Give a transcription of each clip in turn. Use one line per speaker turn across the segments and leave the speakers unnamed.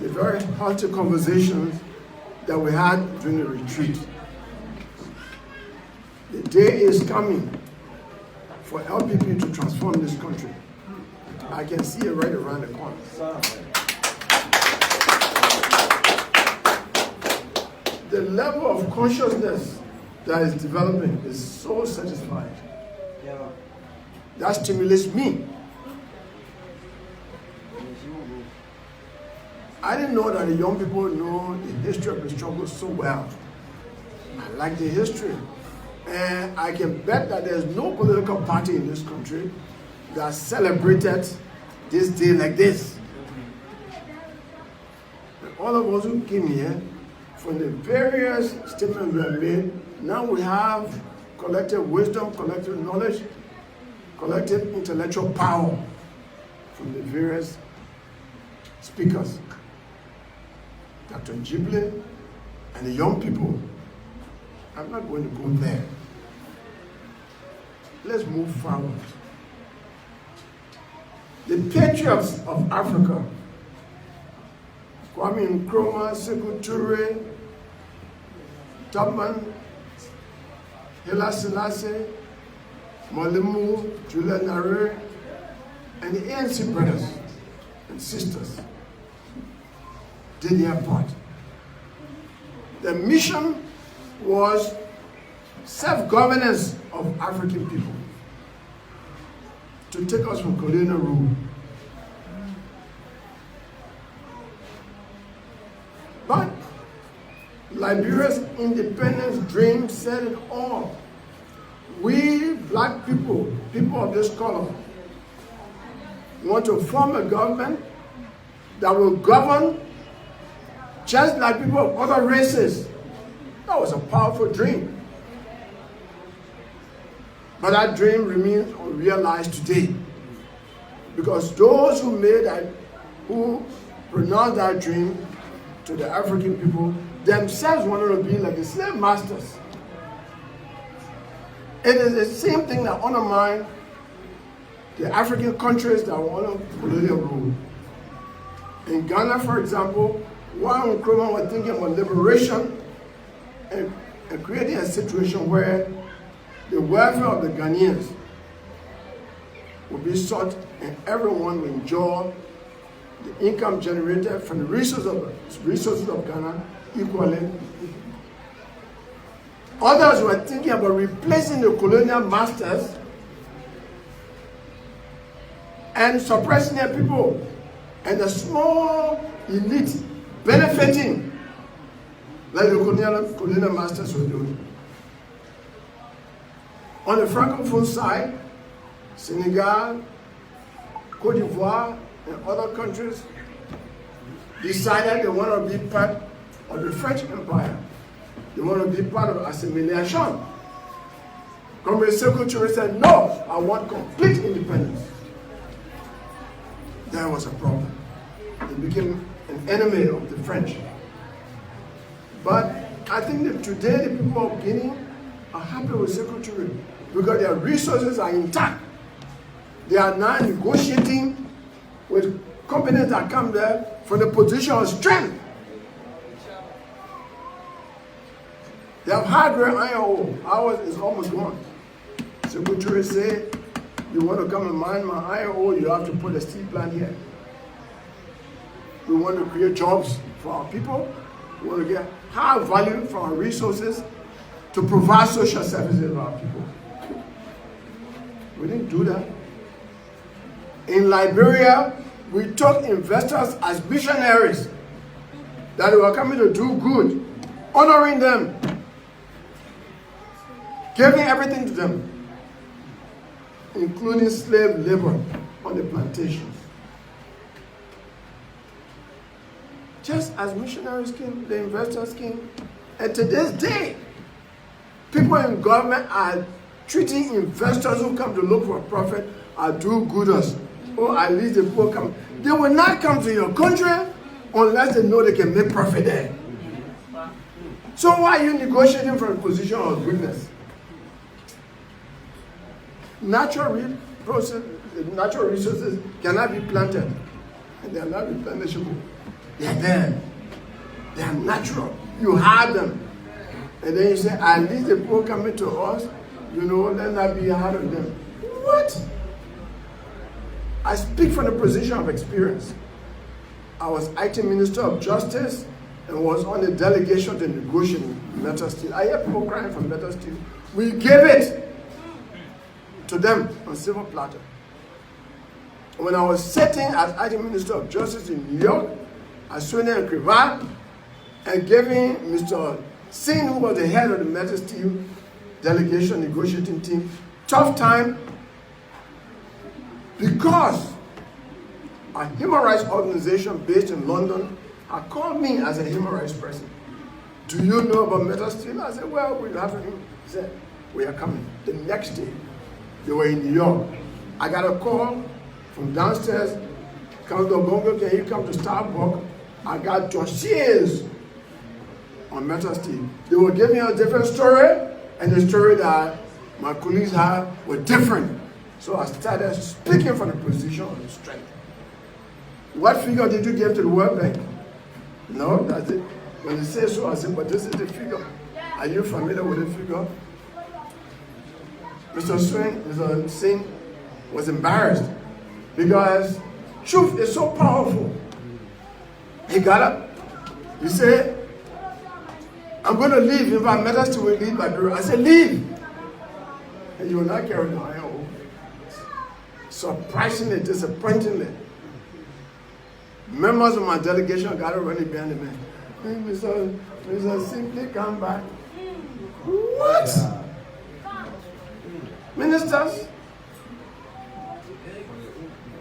the very healthy conversations that we had during the retreat. The day is coming for LPP to transform this country. I can see it right around the corner. The level of consciousness that is developing is so satisfying. That stimulates me. I didn't know that the young people know the history of the struggle so well. I like the history. And I can bet that there's no political party in this country that celebrated this day like this. And all of us who came here, from the various statements we have made, now we have collective wisdom, collective knowledge, collective intellectual power from the various speakers. Dr. Njible and the young people. I'm not going to go there. Let's move forward. The patriots of Africa, Kwame Nkrumah, Sekou Toure, Tubman, Haile Selassie, Malemu, Julian Nyerere, and the ANC brothers and sisters did their part. The mission was self-governance of African people, to take us from colonial rule. But Liberia's independence dream said it all. We black people, people of this color, want to form a government that will govern just like people of other races. That was a powerful dream. But that dream remains unrealized today. Because those who made that, who pronounced that dream to the African people, themselves wanted to be like the slave masters. It is the same thing that undermined the African countries that were under colonial rule. In Ghana, for example, while Nkrumah was thinking about liberation and creating a situation where the welfare of the Ghanaians will be sought and everyone will enjoy the income generated from the resources of Ghana equally. Others were thinking about replacing the colonial masters and suppressing their people, and the small elite benefiting like the colonial masters were doing. On the Francophone side, Senegal, Cote d'Ivoire, and other countries decided they want to be part of the French Empire. They want to be part of assimilation. Comrade Sekou Toure said, no, I want complete independence. That was a problem. They became an enemy of the French. But I think that today the people of Guinea are happy with Sekou Toure because their resources are intact. They are now negotiating with companies that come there from the position of strength. They have hardware iron ore. Ours is almost gone. Sekou Toure said, you want to come and mine my iron ore, you have to put a steel plant here. We want to create jobs for our people. We want to get high value for our resources to provide social services for our people. We didn't do that. In Liberia, we took investors as missionaries, that they were coming to do good, honoring them, giving everything to them, including slave labor on the plantations. Just as missionaries came, the investors came, and to this day, people in government are treating investors who come to look for a profit as do-gooders, or at least the poor come. They will not come to your country unless they know they can make profit there. So why are you negotiating from a position of weakness? Natural resources cannot be planted, and they are not replenishable. They're there. They are natural. You have them. And then you say, at least the people coming to us, let not be hard on them. What? I speak from the position of experience. I was IT Minister of Justice and was on the delegation to negotiate metal steel. I hear people crying for metal steel. We gave it to them on silver platter. When I was sitting as IT Minister of Justice in New York, I swung in cravat and giving Mr. Singh, who was the head of the metal steel delegation negotiating team, tough time because a human rights organization based in London had called me as a human rights person. Do you know about metal steel? I said, well, we have to. He said, we are coming. The next day, they were in New York. I got a call from downstairs. Come to Bongo, can you come to Starbucks? I got dossiers on metal steel. They were giving a different story, and the story that my colleagues had were different. So I started speaking from the position of strength. What figure did you give to the World Bank? No, that's it. When they say so, I said, but this is the figure. Are you familiar with the figure? Mr. Singh was embarrassed because truth is so powerful. He got up. He said, I'm going to leave. If I met us to leave my door, I said, leave. And you will not carry the iron home. Surprisingly, disappointingly, members of my delegation got already behind the man. Hey, Mr. Simply come back. What? Yeah. Ministers?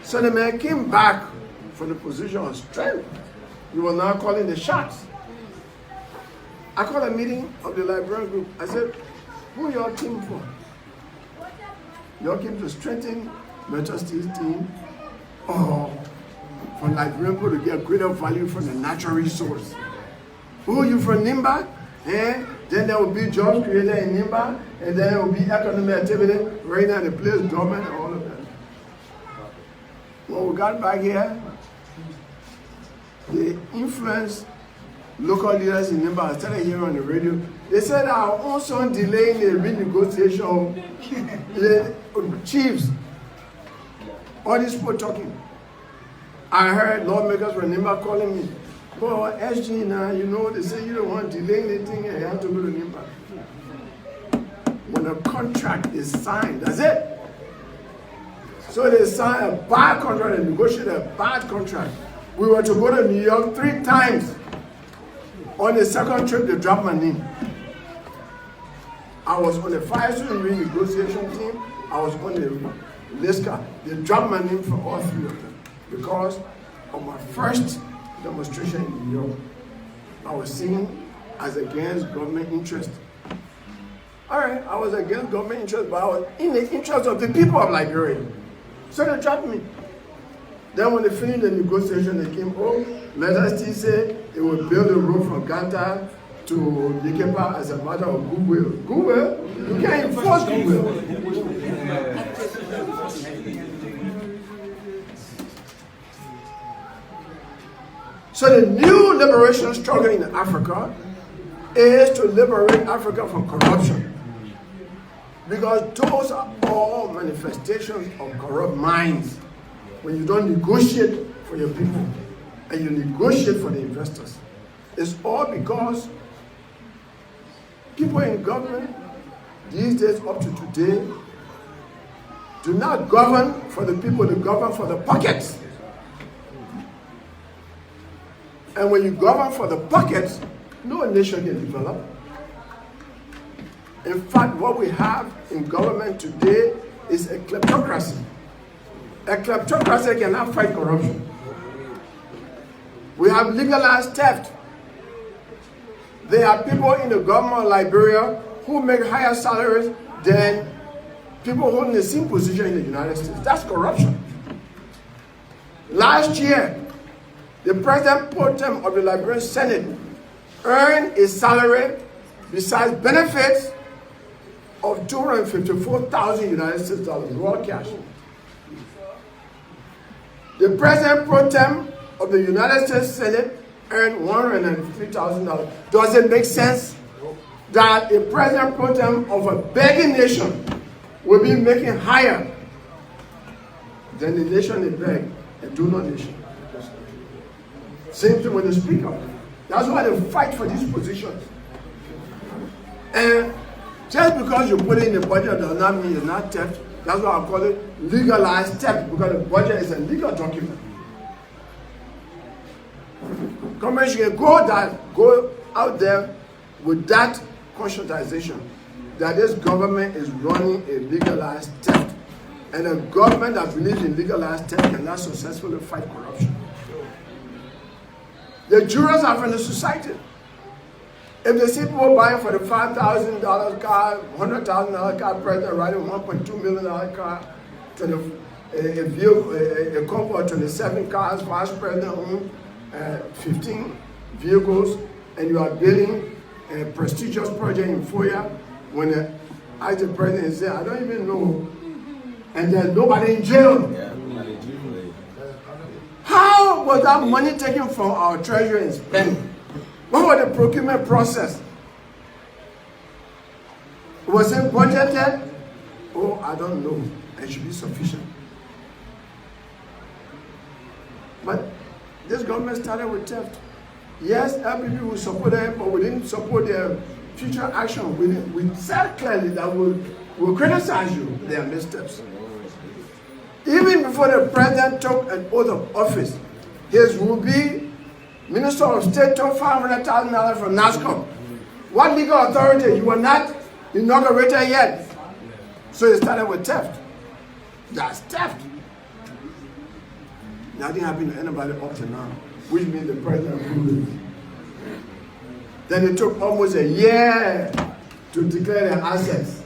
So the man came back from the position of strength. You were now calling the shots. I called a meeting of the Liberian group. I said, who your team for? Your team to strengthen Metro Steel's team, or for Liberian people to get greater value from the natural resource? Who are you from Nimba? Then there will be jobs created in Nimba, and then there will be economic activity right now in the place, government, and all of that. When we got back here, they influenced local leaders in Nimba. I started hearing on the radio. They said our own son delaying the renegotiation of the chiefs. All these people talking. I heard lawmakers from Nimba calling me. But SG now, they say you don't want to delay anything and you have to go to Nimba. When a contract is signed, that's it. So they signed a bad contract and negotiated a bad contract. We were to go to New York 3 times. On the second trip, they dropped my name. I was on the fire student negotiation team. I was on the LISCA. They dropped my name for all 3 of them because of my first demonstration in New York. I was seen as against government interest. All right, I was against government interest, but I was in the interest of the people of Liberia. So they dropped me. Then when they finished the negotiation, they came home. Let us still say they will build a road from Ganta to Yekepa as a matter of goodwill. Goodwill? You can't enforce goodwill. So the new liberation struggle in Africa is to liberate Africa from corruption. Because those are all manifestations of corrupt minds. When you don't negotiate for your people and you negotiate for the investors, it's all because people in government these days up to today do not govern for the people, they govern for the pockets. And when you govern for the pockets, no nation can develop. In fact, what we have in government today is a kleptocracy. A kleptocracy cannot fight corruption. We have legalized theft. There are people in the government of Liberia who make higher salaries than people holding the same position in the United States. That's corruption. Last year, the president pro tem of the Liberian Senate earned a salary besides benefits of $254,000 United States dollars, raw cash. The president pro tem of the United States Senate earn $153,000. Does it make sense that a president pro tem of a begging nation will be making higher than the nation they beg, a donor nation? Same thing with the speaker. That's why they fight for these positions. And just because you put it in the budget does not mean it's not theft. That's why I call it legalized theft, because the budget is a legal document. Government should go out there with that conscientization that this government is running a legalized theft. And a government that believes in legalized theft cannot successfully fight corruption. The jurors are from the society. If they see people buying for the $5,000 car, $100,000 car, president riding $1.2 million car, to a couple of 27 cars, vice president owned 15 vehicles, and you are building a prestigious project in Foya, when the acting president is there, I don't even know, and there's nobody in jail. Yeah, nobody in jail. How was that money taken from our treasury and spent? What was the procurement process? Was it budgeted? Oh, I don't know. It should be sufficient. But this government started with theft. Yes, LPP will support them, but we didn't support their future action. We said clearly that we'll criticize you, their missteps. Even before the president took an oath of office, his would-be Minister of State took $500,000 from NASCOM. What legal authority? You were not inaugurated yet. So it started with theft. That's theft. Nothing happened to anybody up to now, which means the president approved it. Then it took almost a year to declare their assets.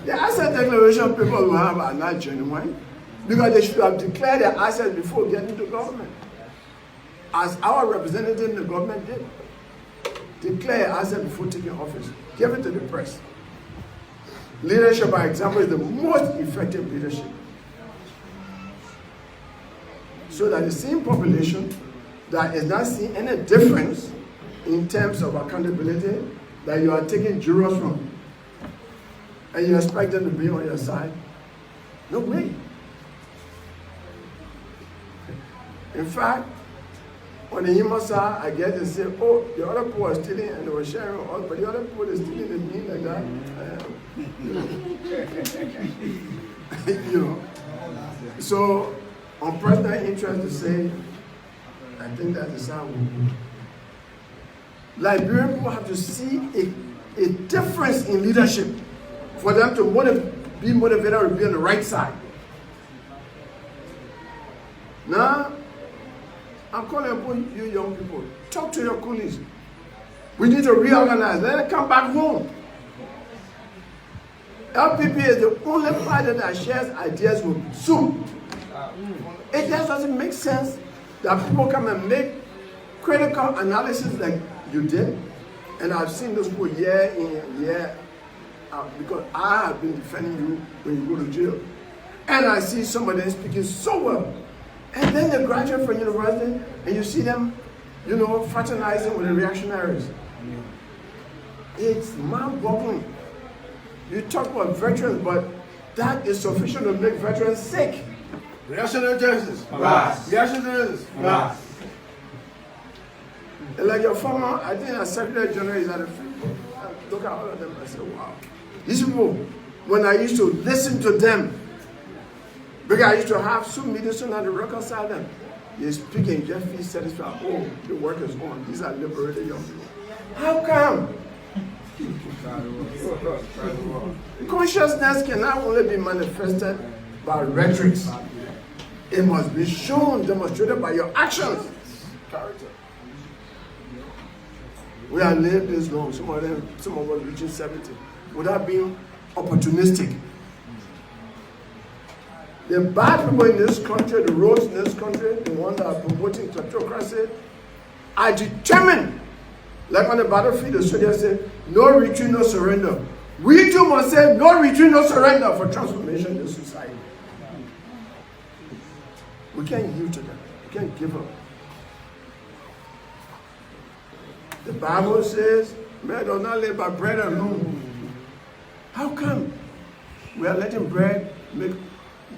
The asset declaration people will have are not genuine, because they should have declared their assets before getting to government. As our representative in the government did. Declare assets before taking office. Give it to the press. Leadership, by example, is the most effective leadership. So that the same population that is not seeing any difference in terms of accountability that you are taking jurors from, and you expect them to be on your side, no way. In fact, on the human side, I get to say, oh, the other people are stealing and they were sharing with us, but the other people are stealing and me like that. You know. So, on personal interest to say, I think that is how we do. Liberian people have to see a difference in leadership for them to be motivated to be on the right side. Now, I'm calling upon you young people, talk to your colleagues. We need to reorganize, let them come back home. LPP is the only party that shares ideas with soup. It just doesn't make sense that people come and make critical analysis like you did. And I've seen those people year in, year out, because I have been defending you when you go to jail. And I see somebody speaking so well. And then they graduate from university, and you see them, you know, fraternizing with the reactionaries. It's mind-boggling. You talk about veterans, but that is sufficient to make veterans sick. Reactionary justice. Reactionary justice. Like your former, I think as Secretary General is at a look at all of them, I said, wow. These people, when I used to listen to them, because I used to have some meetings and I had to reconcile them. They speak and just feel satisfied. Oh, the work is on. These are liberated young people. How come? Consciousness cannot only be manifested by rhetoric. It must be shown, demonstrated by your actions. Character. We have lived this long, some of us reaching 70, without being opportunistic. The bad people in this country, the roads in this country, the ones that are promoting kleptocracy, are determined. Like on the battlefield, the soldiers say, no retreat, no surrender. We too must say, no retreat, no surrender for transformation in society. We can't yield to them. We can't give up. The Bible says, man does not live by bread alone. How come we are letting bread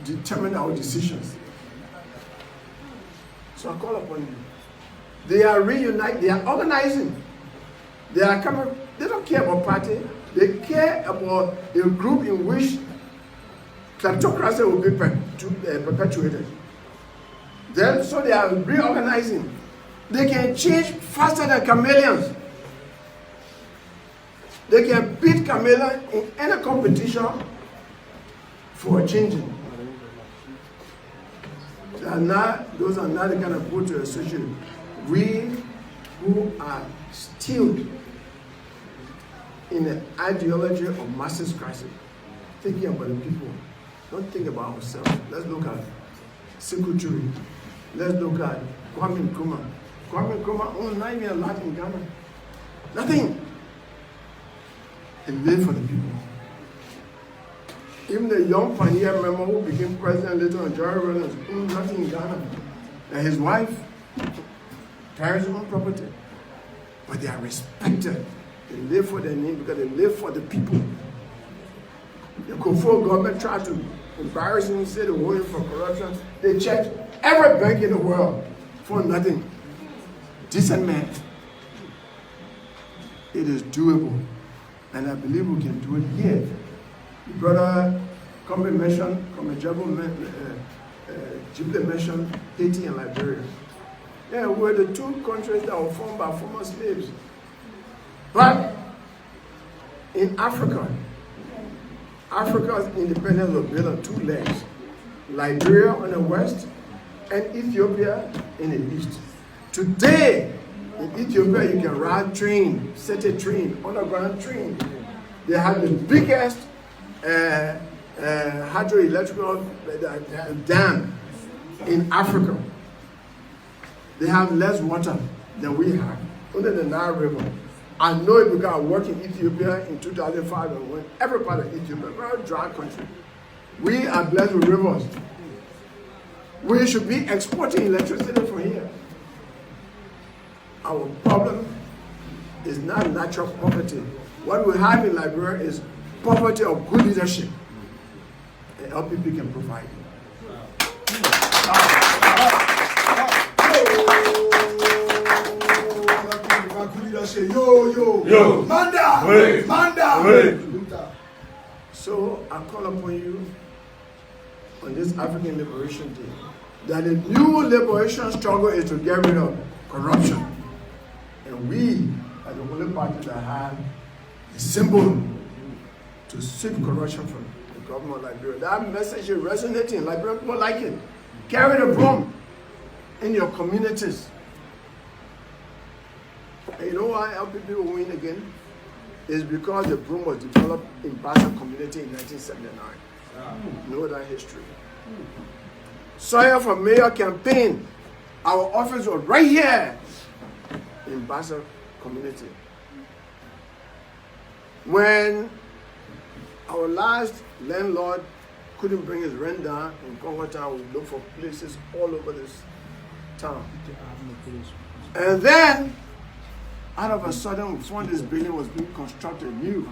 determine our decisions? So I call upon you. They are reuniting, they are organizing. They are coming, they don't care about party. They care about a group in which kleptocracy will be perpetuated. Then, so they are reorganizing. They can change faster than chameleons. They can beat chameleons in any competition for changing. Those are not the kind of people to associate. We who are still in the ideology of mass crisis, thinking about the people, don't think about ourselves. Let's look at Secretary. Let's look at Kwame Nkrumah. Kwame Nkrumah owned 9 million land in Ghana. Nothing. He lived for the people. Even the young pioneer member who became president later on, Jerry Rawlings, owned nothing in Ghana. And his wife, parents own property. But they are respected. They live for their name because they live for the people. The Kofo government tried to embarrass him, say they were him for corruption. They checked every bank in the world for nothing. Decent man. It is doable. And I believe we can do it here. The brother Kombe mentioned, Jible mentioned Haiti and Liberia. Yeah, we're the two countries that were formed by former slaves. But in Africa, Africa's independence was built on 2 legs. Liberia on the west and Ethiopia in the east. Today, in Ethiopia, you can ride train, set a train, underground train. They have the biggest hydroelectrical dam in Africa. They have less water than we have, under the Nile River. I know it because I worked in Ethiopia in 2005 and went every part of Ethiopia, very dry country. We are blessed with rivers. We should be exporting electricity from here. Our problem is not natural poverty. What we have in Liberia is poverty of good leadership. And LPP can provide it. Yo. Manda! Wait. Manda! Wait. So I call upon you on this African Liberation Day that the new liberation struggle is to get rid of corruption. And we are the only party that have a symbol to sweep corruption from the government of Liberia. That message is resonating. Liberian people like it. Carry the broom in your communities. And you know why LPP will win again? It's because the broom was developed in Bassa community in 1979. You know that history. Sawyer for mayor campaign, our office was right here in Bassa community. When our last landlord couldn't bring his rent down in Congo Town, we looked for places all over this town. And then, out of a sudden, we found this building was being constructed new.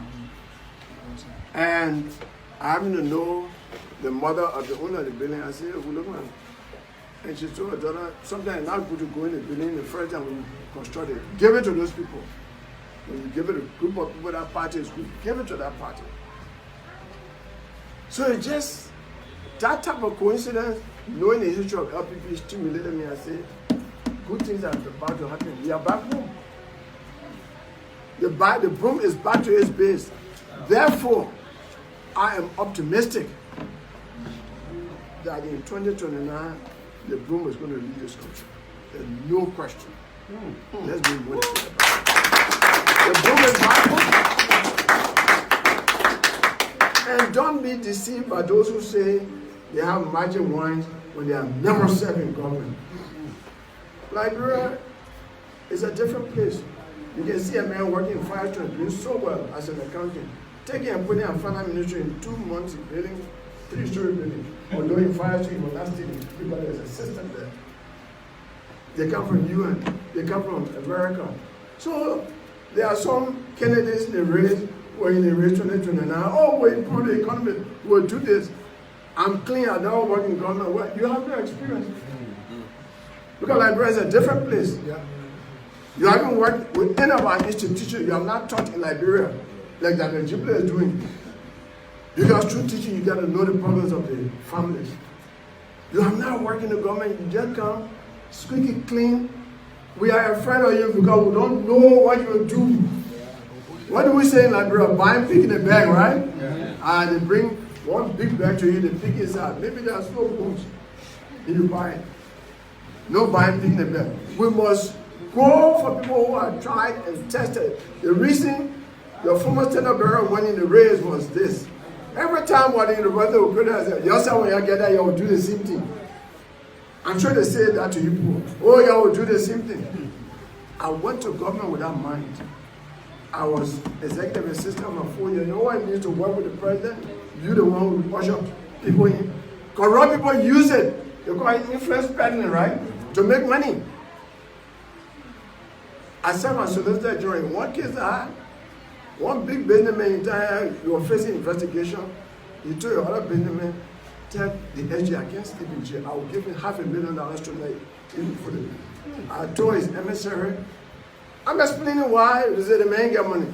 And I happen to know the mother of the owner of the building. I said, well, look, man. And she told her daughter, sometimes not good to go in the building the first time we construct it. Give it to those people. When you give it a group of people that party is good, give it to that party. So it just, that type of coincidence, knowing the history of LPP stimulated me and said, good things are about to happen. We are back home. The broom is back to its base. Therefore, I am optimistic that in 2029, the broom is going to lead this country. There's no question. Let's be willing to it. The broom is back home. And don't be deceived by those who say they have magic wands when they have never served in government. Liberia is a different place. You can see a man working in Firestone doing so well as an accountant, taking and putting a finance ministry in 2 months in building 3-story building. Although in Firestone, he was not stealing because there's a system there. They come from UN, they come from America. So there are some candidates in the race, or in the race 2029, oh, we improve the economy, we'll do this. I'm clean, I don't work in government. Well, you have no experience. Because Liberia is a different place. Yeah. You haven't worked with any of our institutions. You have not taught in Liberia like that the Ghibli is doing. Because through teaching, you got to know the problems of the families. You have not worked in the government. You just come, squeaky clean. We are afraid of you because we don't know what you do. What do we say in Liberia? Buying pig in a bag, right? Yeah. They bring one big bag to you, the pig is out. Maybe there's no bones. And you buy it. No buying pig in a bag. We must go for people who have tried and tested. The reason your former standard bearer went in the race was this. Every time what the university will criticize, yourself when you get there, you will do the same thing. I'm sure they say that to you people. Oh, you will do the same thing. I went to government with that mind. I was executive assistant for 4 years. You know what it means to work with the president? You're the one who push up people in. Corrupt people use it. They call it influence peddling, right? To make money. I served as solicitor during one case I had. One big businessman in time, you were facing investigation. He told your other businessman, tell the SG I can't sleep in jail. I will give him $500,000 tonight. Even for the. I told his emissary, I'm explaining why. He said the man get money.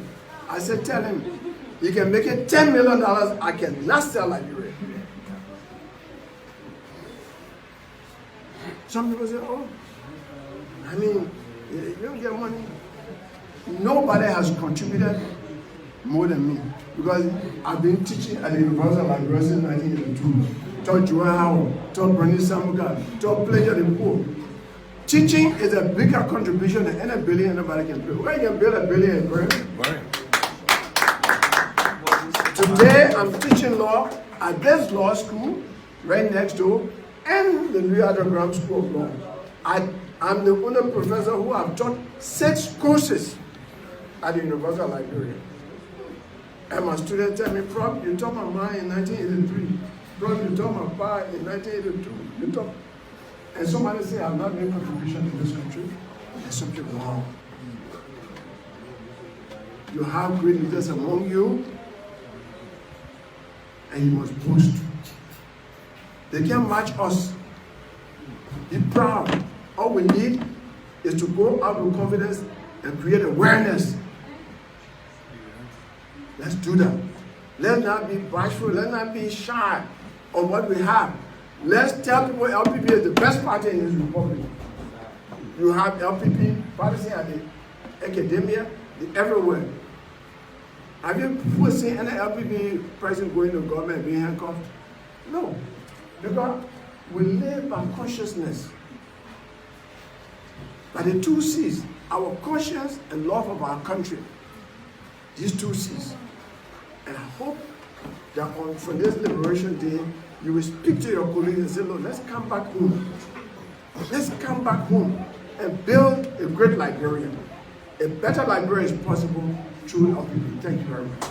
I said, tell him, he can make it $10 million. I cannot sell Liberia. Some people say, oh, I mean, you don't get money. Nobody has contributed more than me. Because I've been teaching at the University of Liberia since 1982. Taught Joanne Howard, taught Bernie Samuel, taught Pleasure the Poor. Teaching is a bigger contribution than any billion anybody can build. Where you can build $1 billion in Britain? Right. Today, I'm teaching law at this law school right next door and the Louis Graham School of Law. I'm the only professor who have taught 6 courses at the University of Liberia. And my students tell me, Prof, you taught my mind in 1983. Prof, you taught my pa in 1982. You taught. And somebody say, I'm not making a contribution to this country. There's something wrong. You have great leaders among you, and you must boast. They can't match us. Be proud. All we need is to go out with confidence and create awareness. Let's do that. Let's not be bashful. Let's not be shy on what we have. Let's tell people LPP is the best party in this republic. You have LPP parties at the academia, everywhere. Have you people seen any LPP person going to government being handcuffed? No. Because we live by consciousness. By the 2 C's, our conscience and love of our country. These 2 C's. And I hope that for this Liberation Day, you will speak to your colleagues and say, look, let's come back home. Let's come back home and build a great Liberia. A better Liberia is possible through LPP. Thank you very much.